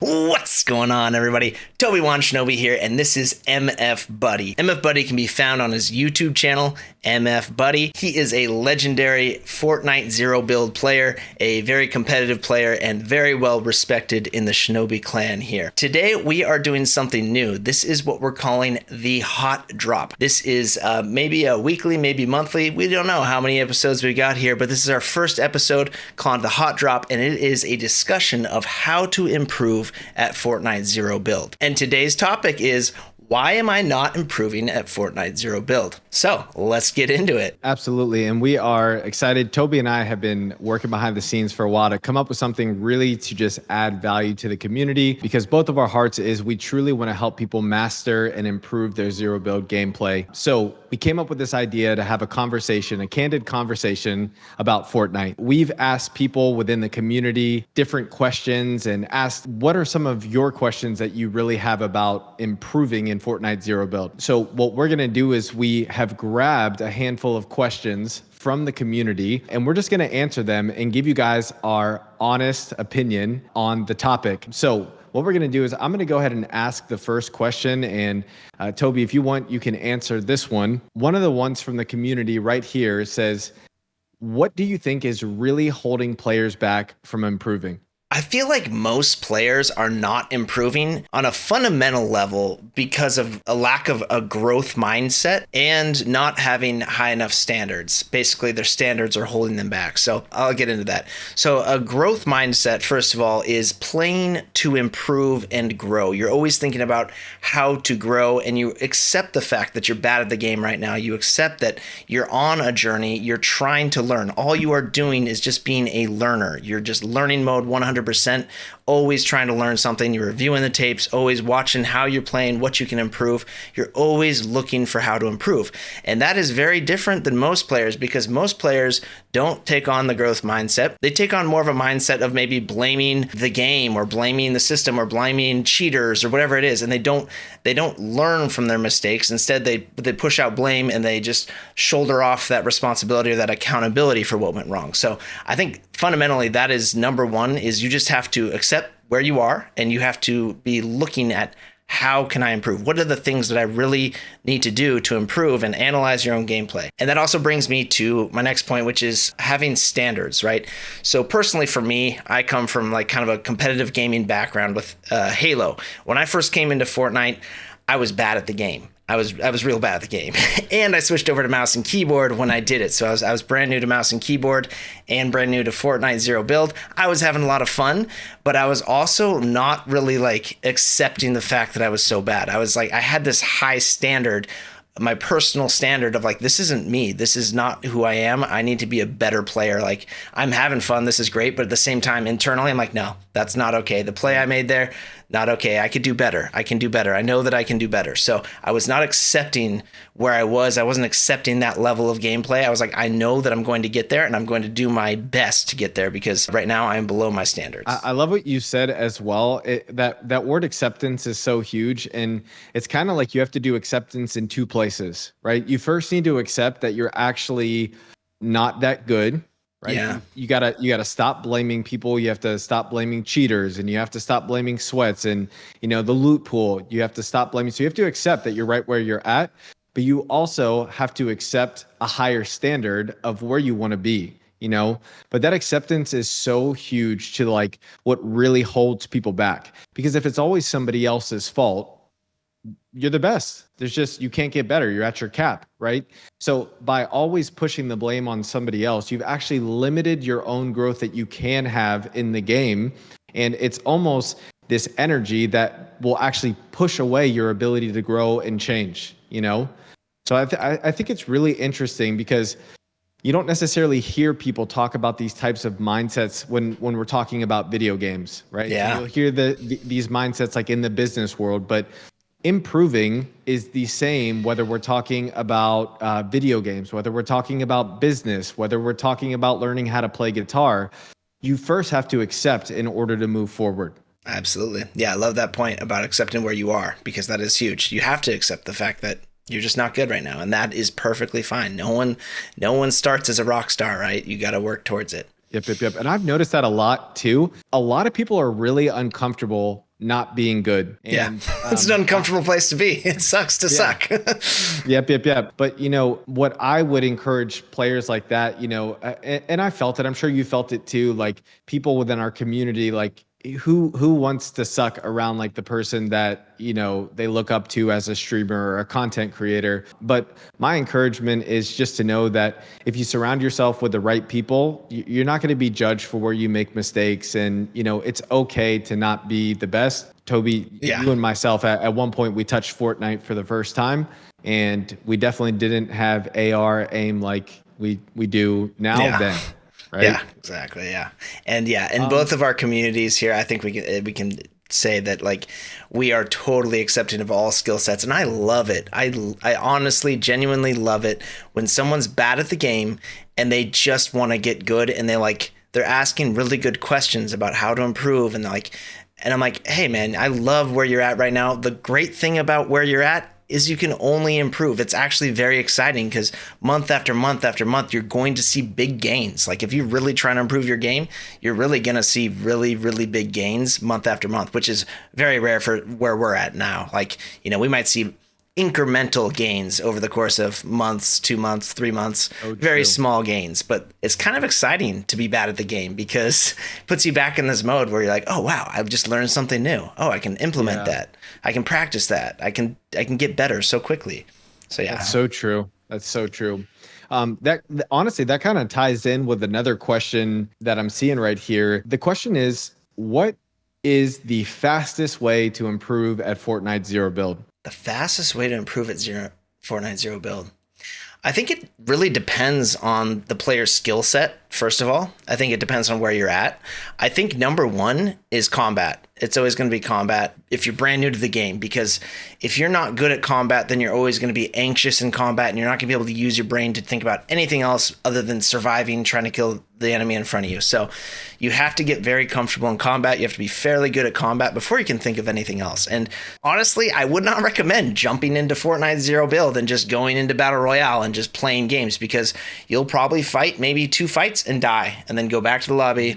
What's going on, everybody? TobyWanShinobi here, and this is MF Buddy. MF Buddy can be found on his YouTube channel, MF Buddy. He is a legendary Fortnite Zero Build player, a very competitive player, and very well respected in the Shinobi Clan here. Today, we are doing something new. This is what we're calling the Hot Drop. This is maybe a weekly, maybe monthly. We don't know how many episodes we got here, but this is our first episode called the Hot Drop, and it is a discussion of how to improve at Fortnite Zero Build. And today's topic is, why am I not improving at Fortnite Zero Build? So let's get into it. Absolutely. And we are excited. Toby and I have been working behind the scenes for a while to come up with something really to just add value to the community, because both of our hearts is we truly want to help people master and improve their Zero Build gameplay. So we came up with this idea to have a conversation, a candid conversation about Fortnite. We've asked people within the community different questions and asked, what are some of your questions that you really have about improving in Fortnite Zero Build? So what we're going to do is we have grabbed a handful of questions from the community, and we're just going to answer them and give you guys our honest opinion on the topic. So what we're going to do is I'm going to go ahead and ask the first question, and Toby, if you want, you can answer this one. One of the ones from the community right here says, what do you think is really holding players back from improving? I feel like most players are not improving on a fundamental level because of a lack of a growth mindset and not having high enough standards. Basically, their standards are holding them back. So I'll get into that. So a growth mindset, first of all, is playing to improve and grow. You're always thinking about how to grow, and you accept the fact that you're bad at the game right now. You accept that you're on a journey. You're trying to learn. All you are doing is just being a learner. You're just learning mode 100%, always trying to learn something. You're reviewing the tapes, always watching how you're playing, what you can improve. You're always looking for how to improve. And that is very different than most players, because most players don't take on the growth mindset. They take on more of a mindset of maybe blaming the game or blaming the system or blaming cheaters or whatever it is. And they don't learn from their mistakes. Instead, they push out blame and they just shoulder off that responsibility or that accountability for what went wrong. So I think fundamentally that is number one, is you just have to accept where you are, and you have to be looking at, how can I improve? What are the things that I really need to do to improve, and analyze your own gameplay? And that also brings me to my next point, which is having standards, right? So personally for me, I come from like kind of a competitive gaming background with Halo. When I first came into Fortnite, I was bad at the game. I was real bad at the game. And I switched over to mouse and keyboard when I did it. So I was brand new to mouse and keyboard and brand new to Fortnite Zero Build. I was having a lot of fun, but I was also not really like accepting the fact that I was so bad. I was like, I had this high standard, my personal standard of like, this isn't me. This is not who I am. I need to be a better player. Like, I'm having fun. This is great. But at the same time, internally, I'm like, no, that's not okay. The play I made there, not okay. I could do better. I can do better. I know that I can do better. So I was not accepting where I was. I wasn't accepting that level of gameplay. I was like, I know that I'm going to get there, and I'm going to do my best to get there, because right now I'm below my standards. I love what you said as well. That word acceptance is so huge. And it's kind of like you have to do acceptance in two places, right? You first need to accept that you're actually not that good. Right. Yeah. You gotta stop blaming people. You have to stop blaming cheaters, and you have to stop blaming sweats and, the loot pool. You have to stop blaming. So you have to accept that you're right where you're at, but you also have to accept a higher standard of where you want to be, but that acceptance is so huge to like what really holds people back, because if it's always somebody else's fault, you're the best. You can't get better. You're at your cap, right? So by always pushing the blame on somebody else, you've actually limited your own growth that you can have in the game. And it's almost this energy that will actually push away your ability to grow and change, So I think it's really interesting, because you don't necessarily hear people talk about these types of mindsets when we're talking about video games, right? Yeah. You'll hear these mindsets like in the business world, but improving is the same whether we're talking about video games, whether we're talking about business, whether we're talking about learning how to play guitar. You first have to accept in order to move forward. Absolutely. Yeah, I love that point about accepting where you are, because that is huge. You have to accept the fact that you're just not good right now, and that is perfectly fine. No one starts as a rock star, right? You got to work towards it. Yep. And I've noticed that a lot too. A lot of people are really uncomfortable not being good. And, it's an uncomfortable place to be. It sucks to suck. Yep. But, what I would encourage players like that, and I felt it, I'm sure you felt it too, like people within our community, like who wants to suck around like the person that, they look up to as a streamer or a content creator. But my encouragement is just to know that if you surround yourself with the right people, you're not going to be judged for where you make mistakes. And, it's okay to not be the best. Toby, you and myself, at one point, we touched Fortnite for the first time, and we definitely didn't have AR aim like we do now then. Right? Yeah, exactly. Yeah. And in both of our communities here, I think we can say that like we are totally accepting of all skill sets, and I love it. I honestly, genuinely love it when someone's bad at the game and they just want to get good, and they're asking really good questions about how to improve, and I'm like, hey man, I love where you're at right now. The great thing about where you're at is you can only improve. It's actually very exciting because month after month after month, you're going to see big gains. Like if you're really trying to improve your game, you're really going to see really, really big gains month after month, which is very rare for where we're at now. Like, we might see incremental gains over the course of months, 2 months, 3 months, very small gains, but it's kind of exciting to be bad at the game because it puts you back in this mode where you're like, oh wow, I've just learned something new. Oh, I can implement that. I can practice that. I can get better so quickly. So yeah. That's so true. Honestly, that kind of ties in with another question that I'm seeing right here. The question is, what is the fastest way to improve at Fortnite Zero Build? The fastest way to improve at Fortnite Zero Build. I think it really depends on the player's skill set, first of all. I think it depends on where you're at. I think number one is combat. It's always going to be combat if you're brand new to the game, because if you're not good at combat, then you're always going to be anxious in combat, and you're not going to be able to use your brain to think about anything else other than surviving, trying to kill the enemy in front of you. So you have to get very comfortable in combat. You have to be fairly good at combat before you can think of anything else. And honestly, I would not recommend jumping into Fortnite Zero Build and just going into Battle Royale and just playing games, because you'll probably fight maybe 2 fights and die, and then go back to the lobby,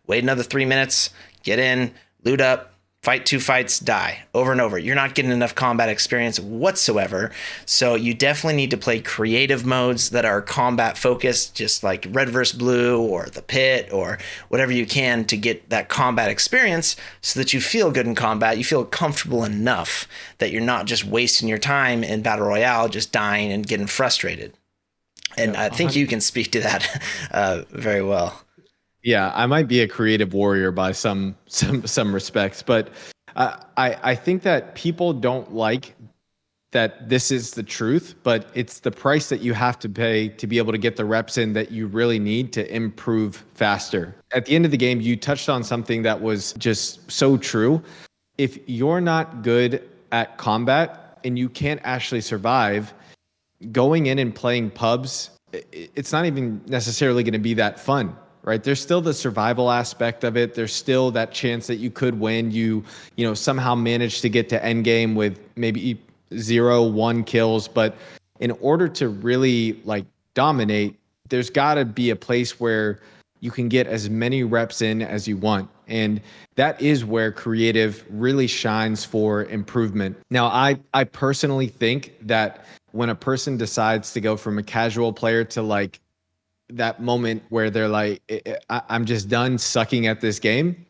wait another 3 minutes, get in, loot up, fight 2 fights, die over and over. You're not getting enough combat experience whatsoever. So you definitely need to play creative modes that are combat focused, just like Red vs. Blue or the Pit or whatever you can to get that combat experience so that you feel good in combat. You feel comfortable enough that you're not just wasting your time in Battle Royale, just dying and getting frustrated. And I think you can speak to that very well. Yeah, I might be a creative warrior by some respects, but I think that people don't like that this is the truth, but it's the price that you have to pay to be able to get the reps in that you really need to improve faster. At the end of the game, you touched on something that was just so true. If you're not good at combat and you can't actually survive, going in and playing pubs, it's not even necessarily going to be that fun. Right? There's still the survival aspect of it. There's still that chance that you could win. You somehow manage to get to end game with maybe 0-1 kills. But in order to really dominate, there's got to be a place where you can get as many reps in as you want. And that is where creative really shines for improvement. Now, I personally think that when a person decides to go from a casual player to that moment where they're like, I'm just done sucking at this game,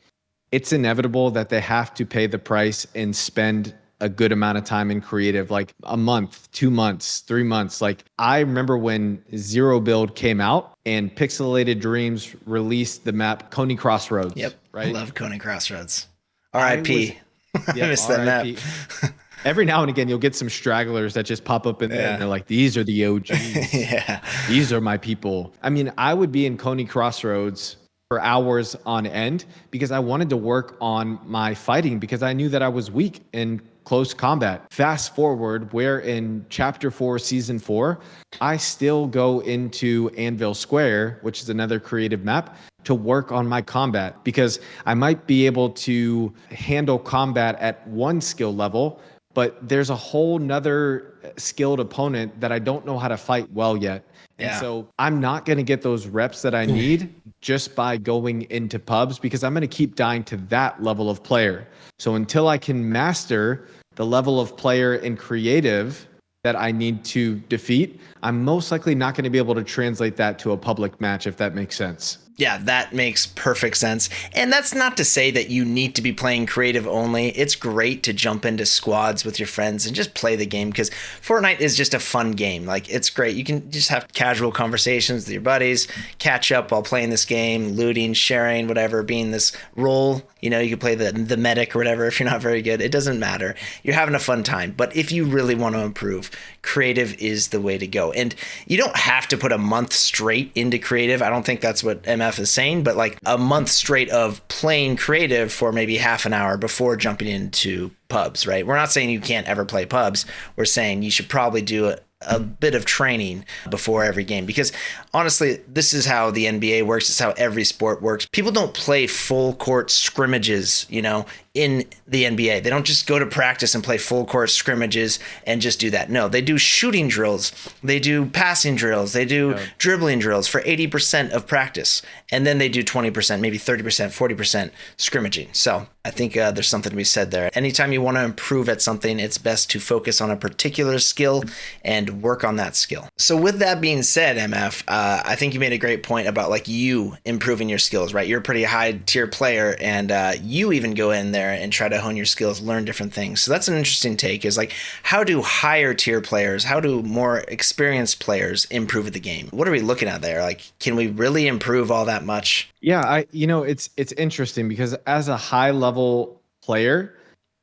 it's inevitable that they have to pay the price and spend a good amount of time in creative, like a month, 2 months, 3 months. I remember when Zero Build came out and Pixelated Dreams released the map Coney Crossroads. Yep. Right. I love Coney Crossroads. R.I.P. I missed that map. Every now and again, you'll get some stragglers that just pop up in there and they're like, these are the OGs. These are my people. I mean, I would be in Coney Crossroads for hours on end because I wanted to work on my fighting because I knew that I was weak in close combat. Fast forward, where in Chapter 4, Season 4, I still go into Anvil Square, which is another creative map, to work on my combat because I might be able to handle combat at one skill level, but there's a whole nother skilled opponent that I don't know how to fight well yet. And so I'm not going to get those reps that I need just by going into pubs because I'm going to keep dying to that level of player. So until I can master the level of player in creative that I need to defeat, I'm most likely not going to be able to translate that to a public match, if that makes sense. Yeah, that makes perfect sense. And that's not to say that you need to be playing creative only. It's great to jump into squads with your friends and just play the game because Fortnite is just a fun game. Like, it's great. You can just have casual conversations with your buddies, catch up while playing this game, looting, sharing, whatever, being this role. You know, you can play the medic or whatever if you're not very good. It doesn't matter. You're having a fun time. But if you really want to improve, creative is the way to go. And you don't have to put a month straight into creative. I don't think that's what MF is saying, but like a month straight of playing creative for maybe half an hour before jumping into pubs, right? We're not saying you can't ever play pubs. We're saying you should probably do a bit of training before every game because honestly, this is how the NBA works. It's how every sport works. People don't play full court scrimmages, you know, in the NBA. They don't just go to practice and play full court scrimmages and just do that. No, they do shooting drills. They do passing drills. They do dribbling drills for 80% of practice. And then they do 20%, maybe 30%, 40% scrimmaging. So I think there's something to be said there. Anytime you want to improve at something, it's best to focus on a particular skill and work on that skill. So with that being said, MF, I think you made a great point about like you improving your skills, right? You're a pretty high tier player and you even go in there and try to hone your skills, learn different things. So that's an interesting take is like, how do higher tier players, how do more experienced players improve at the game? What are we looking at there? Like, can we really improve all that much? Yeah, it's interesting because as a high level player,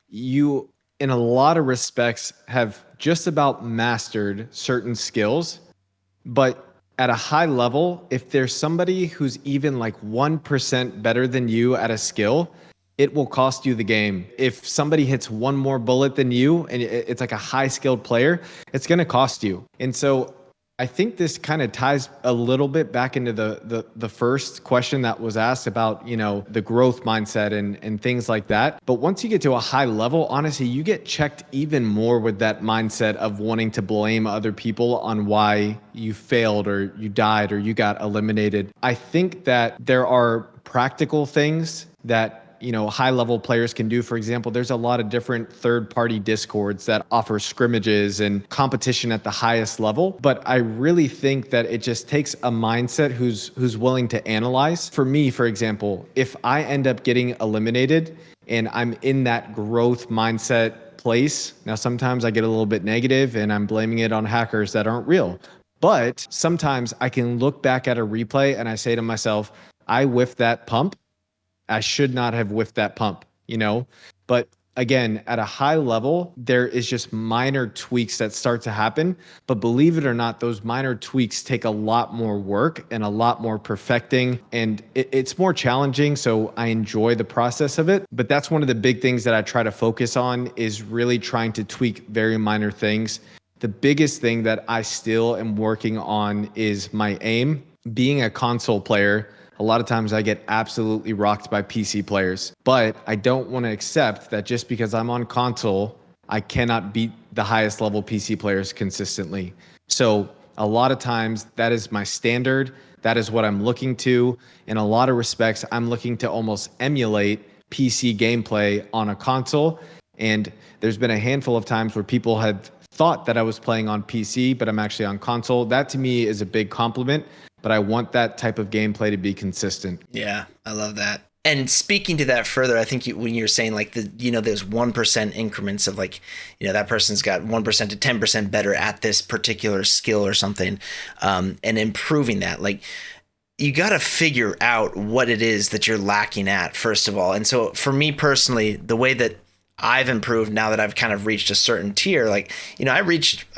you in a lot of respects have just about mastered certain skills, but at a high level, if there's somebody who's even like 1% better than you at a skill, it will cost you the game. If somebody hits one more bullet than you and it's like a high skilled player, it's going to cost you. And so I think this kind of ties a little bit back into the first question that was asked about, you know, the growth mindset and things like that. But once you get to a high level, honestly, you get checked even more with that mindset of wanting to blame other people on why you failed or you died or you got eliminated. I think that there are practical things that, you know, high level players can do. For example, there's a lot of different third party discords that offer scrimmages and competition at the highest level. But I really think that it just takes a mindset who's willing to analyze. For me, for example, if I end up getting eliminated and I'm in that growth mindset place, now sometimes I get a little bit negative and I'm blaming it on hackers that aren't real. But sometimes I can look back at a replay and I say to myself, I whiffed that pump. I should not have whiffed that pump, you know? But again, at a high level, there is just minor tweaks that start to happen. But believe it or not, those minor tweaks take a lot more work and a lot more perfecting. And it's more challenging. So I enjoy the process of it. But that's one of the big things that I try to focus on is really trying to tweak very minor things. The biggest thing that I still am working on is my aim. Being a console player, a lot of times I get absolutely rocked by PC players, but I don't want to accept that just because I'm on console, I cannot beat the highest level PC players consistently. So a lot of times that is my standard. That is what I'm looking to. In a lot of respects, I'm looking to almost emulate PC gameplay on a console. And there's been a handful of times where people have thought that I was playing on PC, but I'm actually on console. That to me is a big compliment. But I want that type of gameplay to be consistent. Yeah, I love that. And speaking to that further, I think when you're saying like there's 1% increments of like, you know, that person's got 1% to 10% better at this particular skill or something, and improving that, like you got to figure out what it is that you're lacking at first of all. And so for me personally, the way that I've improved now that I've kind of reached a certain tier, like, you know, I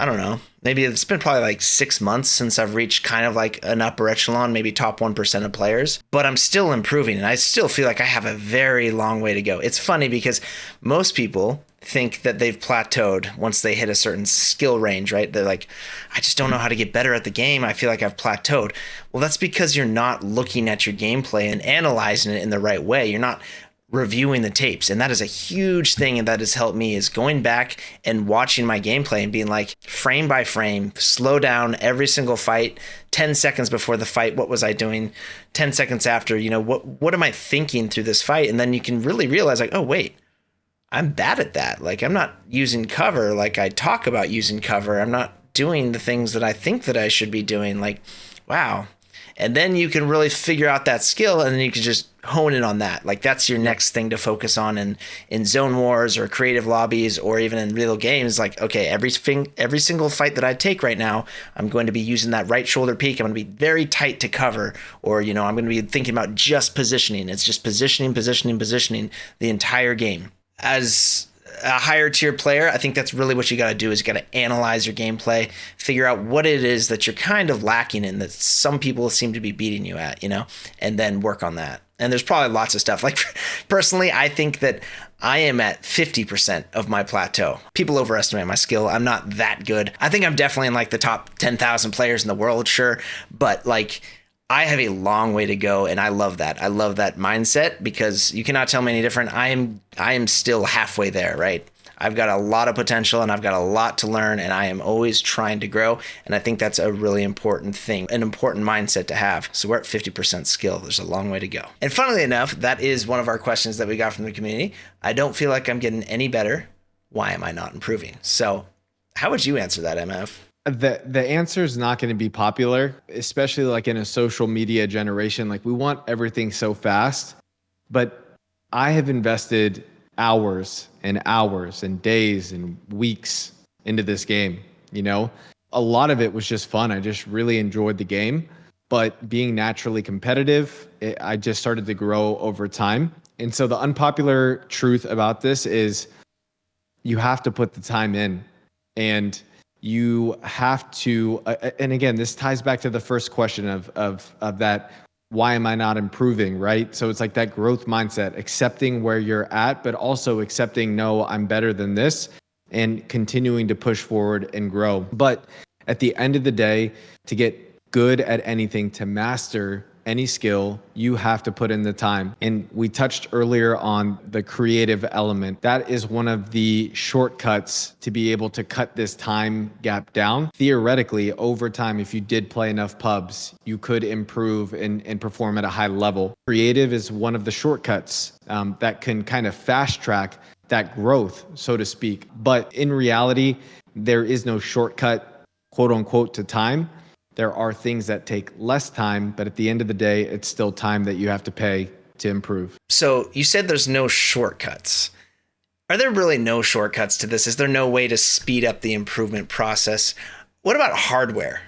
don't know, maybe it's been probably like 6 months since I've reached kind of like an upper echelon, maybe top 1% of players, but I'm still improving and I still feel like I have a very long way to go. It's funny because most people think that they've plateaued once they hit a certain skill range, right? They're like, I just don't know how to get better at the game. I feel like I've plateaued. Well, that's because you're not looking at your gameplay and analyzing it in the right way. You're not reviewing the tapes. And that is a huge thing, and that has helped me, is going back and watching my gameplay and being like, frame by frame, slow down every single fight, 10 seconds before the fight, what was I doing? 10 seconds after, what am I thinking through this fight? And then you can really realize like, oh wait, I'm bad at that. Like, I'm not using cover like I talk about using cover. I'm not doing the things that I think that I should be doing. Like, wow. And then you can really figure out that skill, and then you can just hone in on that. Like, that's your next thing to focus on in zone wars or creative lobbies or even in real games. Like, okay, every single fight that I take right now, I'm going to be using that right shoulder peek. I'm going to be very tight to cover, or, I'm going to be thinking about just positioning. It's just positioning the entire game. As a higher tier player, I think that's really what you got to do, is you got to analyze your gameplay, figure out what it is that you're kind of lacking in, that some people seem to be beating you at, and then work on that. And there's probably lots of stuff. Like, personally, I think that I am at 50% of my plateau. People overestimate my skill. I'm not that good. I think I'm definitely in like the top 10,000 players in the world, sure. But like, I have a long way to go, and I love that. I love that mindset, because you cannot tell me any different. I am still halfway there, right? I've got a lot of potential, and I've got a lot to learn, and I am always trying to grow. And I think that's a really important thing, an important mindset to have. So we're at 50% skill. There's a long way to go. And funnily enough, that is one of our questions that we got from the community. I don't feel like I'm getting any better. Why am I not improving? So how would you answer that, MF? The answer is not going to be popular, especially like in a social media generation. Like, we want everything so fast, but I have invested hours and hours and days and weeks into this game. A lot of it was just fun. I just really enjoyed the game, but being naturally competitive, I just started to grow over time. And so the unpopular truth about this is you have to put the time in, and you have to, and again, this ties back to the first question of that, why am I not improving, right? So it's like that growth mindset, accepting where you're at, but also accepting, no, I'm better than this, and continuing to push forward and grow. But at the end of the day, to get good at anything, to master any skill, you have to put in the time. And we touched earlier on the creative element. That is one of the shortcuts to be able to cut this time gap down. Theoretically, over time, if you did play enough pubs, you could improve and perform at a high level. Creative is one of the shortcuts that can kind of fast track that growth, so to speak. But in reality, there is no shortcut, quote unquote, to time. There are things that take less time, but at the end of the day, it's still time that you have to pay to improve. So you said there's no shortcuts. Are there really no shortcuts to this? Is there no way to speed up the improvement process? What about hardware,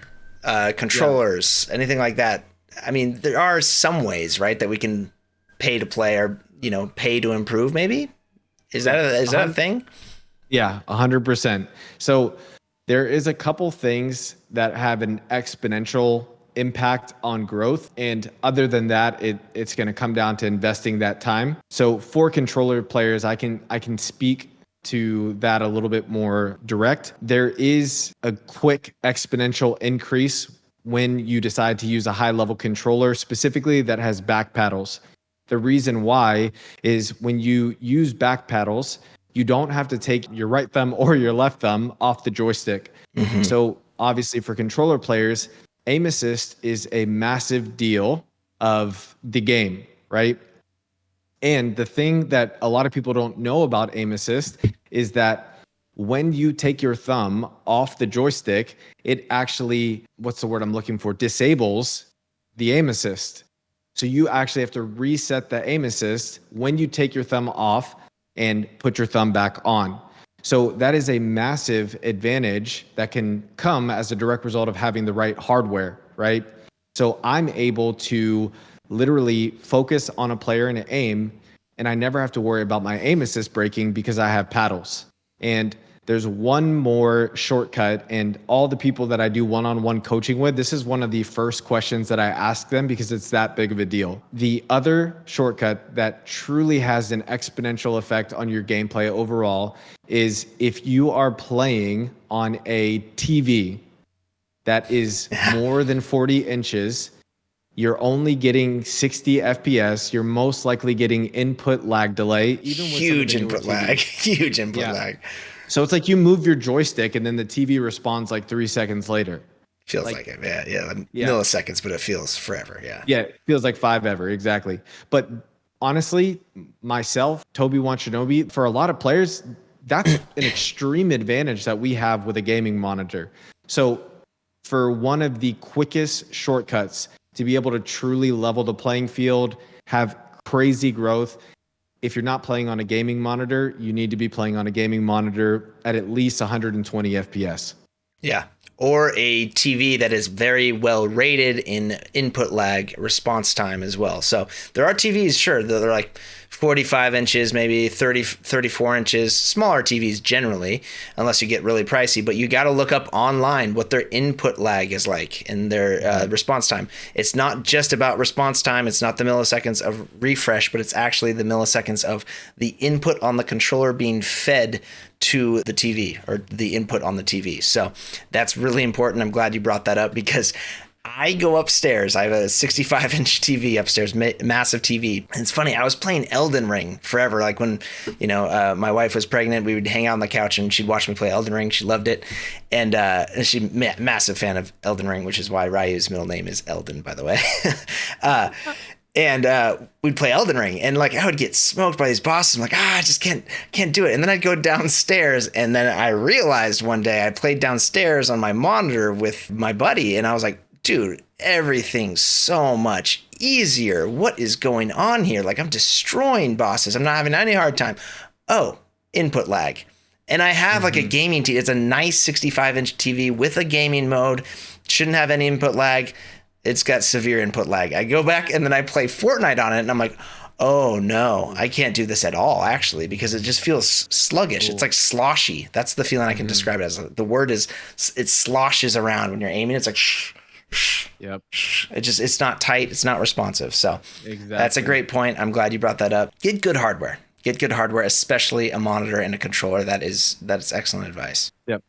controllers, anything like that? I mean, there are some ways, right, that we can pay to play, or, pay to improve, maybe? Is that a thing? Yeah, 100%. So there is a couple things that have an exponential impact on growth. And other than that, it's going to come down to investing that time. So for controller players, I can speak to that a little bit more direct. There is a quick exponential increase when you decide to use a high level controller, specifically that has back paddles. The reason why is when you use back paddles, you don't have to take your right thumb or your left thumb off the joystick. Mm-hmm. So obviously for controller players, aim assist is a massive deal of the game, right? And the thing that a lot of people don't know about aim assist is that when you take your thumb off the joystick, it actually, what's the word I'm looking for, disables the aim assist. So you actually have to reset the aim assist when you take your thumb off and put your thumb back on. So that is a massive advantage that can come as a direct result of having the right hardware, right? So I'm able to literally focus on a player and aim, and I never have to worry about my aim assist breaking because I have paddles. And there's one more shortcut, and all the people that I do one-on-one coaching with, this is one of the first questions that I ask them because it's that big of a deal. The other shortcut that truly has an exponential effect on your gameplay overall is if you are playing on a TV that is more than 40 inches, You're only getting 60 FPS. You're most likely getting input lag delay. Even with Huge input lag. Huge input lag. So it's like you move your joystick and then the TV responds like 3 seconds later. Feels like it. Yeah. Milliseconds, but it feels forever. Yeah. Yeah. It feels like 5 ever. Exactly. But honestly, myself, TobyWanShinobi, for a lot of players, that's an extreme advantage that we have with a gaming monitor. So for one of the quickest shortcuts to be able to truly level the playing field, have crazy growth, if you're not playing on a gaming monitor, you need to be playing on a gaming monitor at least 120 FPS. Yeah. Or a TV that is very well rated in input lag response time as well. So there are TVs, sure, they're like 45 inches, maybe 30, 34 inches, smaller TVs generally, unless you get really pricey. But you got to look up online what their input lag is like in their response time. It's not just about response time. It's not the milliseconds of refresh, but it's actually the milliseconds of the input on the controller being fed to the TV, or the input on the TV. So that's really important. I'm glad you brought that up, because I go upstairs. I have a 65-inch TV upstairs, massive TV. And it's funny, I was playing Elden Ring forever. Like when, my wife was pregnant, we would hang out on the couch and she'd watch me play Elden Ring. She loved it. And she's a massive fan of Elden Ring, which is why Ryu's middle name is Elden, by the way. And we'd play Elden Ring, and like I would get smoked by these bosses. I'm like, I just can't do it. And then I'd go downstairs, and then I realized one day I played downstairs on my monitor with my buddy, and I was like, dude, everything's so much easier. What is going on here? Like, I'm destroying bosses. I'm not having any hard time. Oh, input lag. And I have like a gaming TV. It's a nice 65-inch TV with a gaming mode. Shouldn't have any input lag. It's got severe input lag. I go back and then I play Fortnite on it, and I'm like, oh no, I can't do this at all, actually, because it just feels sluggish. It's like sloshy. That's the feeling I can describe it as. The word is, it sloshes around when you're aiming. It's like shh. Yep. It's not tight. It's not responsive. So That's a great point. I'm glad you brought that up. Get good hardware. Get good hardware, especially a monitor and a controller. That's excellent advice. Yep.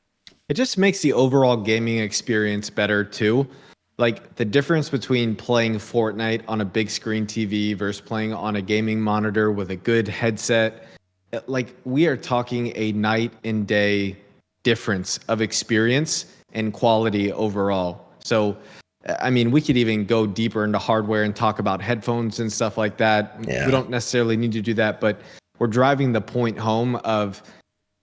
It just makes the overall gaming experience better too. Like the difference between playing Fortnite on a big screen TV versus playing on a gaming monitor with a good headset, like we are talking a night and day difference of experience and quality overall. So, I mean, we could even go deeper into hardware and talk about headphones and stuff like that. Yeah. We don't necessarily need to do that, but we're driving the point home of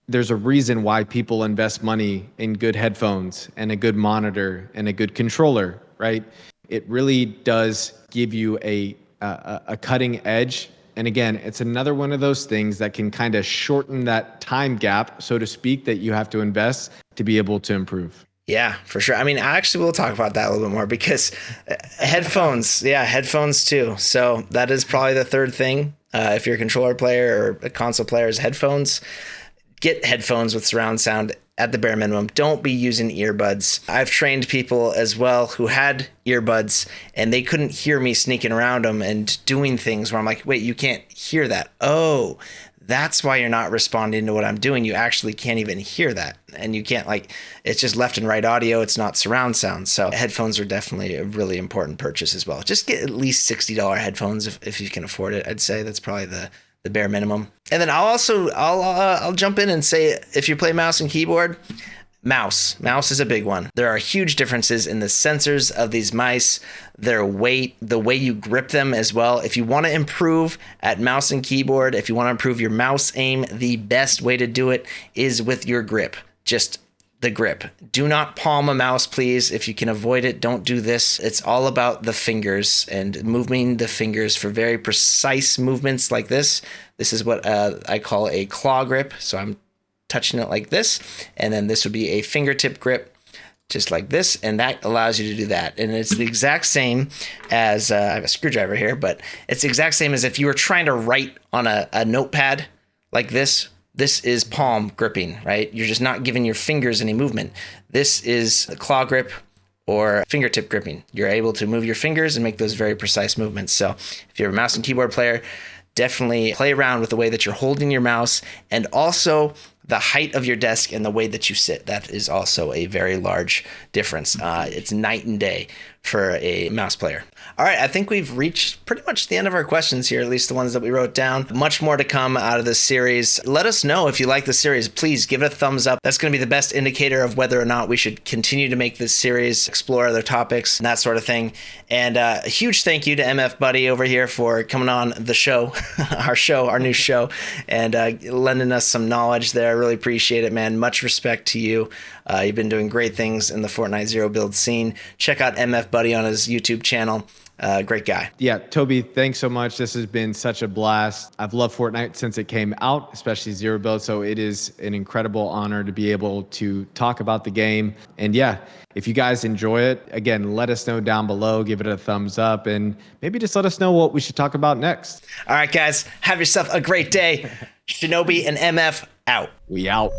there's a reason why people invest money in good headphones and a good monitor and a good controller, right? It really does give you a cutting edge. And again, it's another one of those things that can kind of shorten that time gap, so to speak, that you have to invest to be able to improve. Yeah, for sure. I mean, actually, we'll talk about that a little bit more, because headphones too. So that is probably the third thing. If you're a controller player or a console player, is headphones. Get headphones with surround sound at the bare minimum. Don't be using earbuds. I've trained people as well who had earbuds and they couldn't hear me sneaking around them and doing things where I'm like, wait, you can't hear that. Oh, that's why you're not responding to what I'm doing. You actually can't even hear that. And you can't, like, it's just left and right audio. It's not surround sound. So headphones are definitely a really important purchase as well. Just get at least $60 headphones if you can afford it. I'd say that's probably the bare minimum. And then I'll jump in and say, if you play mouse and keyboard, mouse is a big one. There are huge differences in the sensors of these mice, their weight, the way you grip them as well. If you want to improve at mouse and keyboard, if you want to improve your mouse aim, the best way to do it is with your grip. Just the grip. Do not palm a mouse, please. If you can avoid it, don't do this. It's all about the fingers and moving the fingers for very precise movements like this. This is what I call a claw grip. So I'm touching it like this, and then this would be a fingertip grip, just like this, and that allows you to do that. And it's the exact same as, I have a screwdriver here, but it's the exact same as if you were trying to write on a notepad like this. This is palm gripping, right? You're just not giving your fingers any movement. This is a claw grip or fingertip gripping. You're able to move your fingers and make those very precise movements. So if you're a mouse and keyboard player, definitely play around with the way that you're holding your mouse, and also the height of your desk and the way that you sit. That is also a very large difference. It's night and day for a mouse player. All right, I think we've reached pretty much the end of our questions here, at least the ones that we wrote down. Much more to come out of this series. Let us know if you like the series. Please give it a thumbs up. That's going to be the best indicator of whether or not we should continue to make this series, explore other topics, and that sort of thing. And a huge thank you to MF Buddy over here for coming on the show, our new show, and lending us some knowledge there. I really appreciate it, man. Much respect to you. You've been doing great things in the Fortnite Zero Build scene. Check out MF Buddy on his YouTube channel. Great guy. Yeah, Toby, thanks so much. This has been such a blast. I've loved Fortnite since it came out, especially Zero Build. So it is an incredible honor to be able to talk about the game. And yeah, if you guys enjoy it, again, let us know down below, give it a thumbs up, and maybe just let us know what we should talk about next. All right, guys, have yourself a great day. Shinobi and MF out. We out.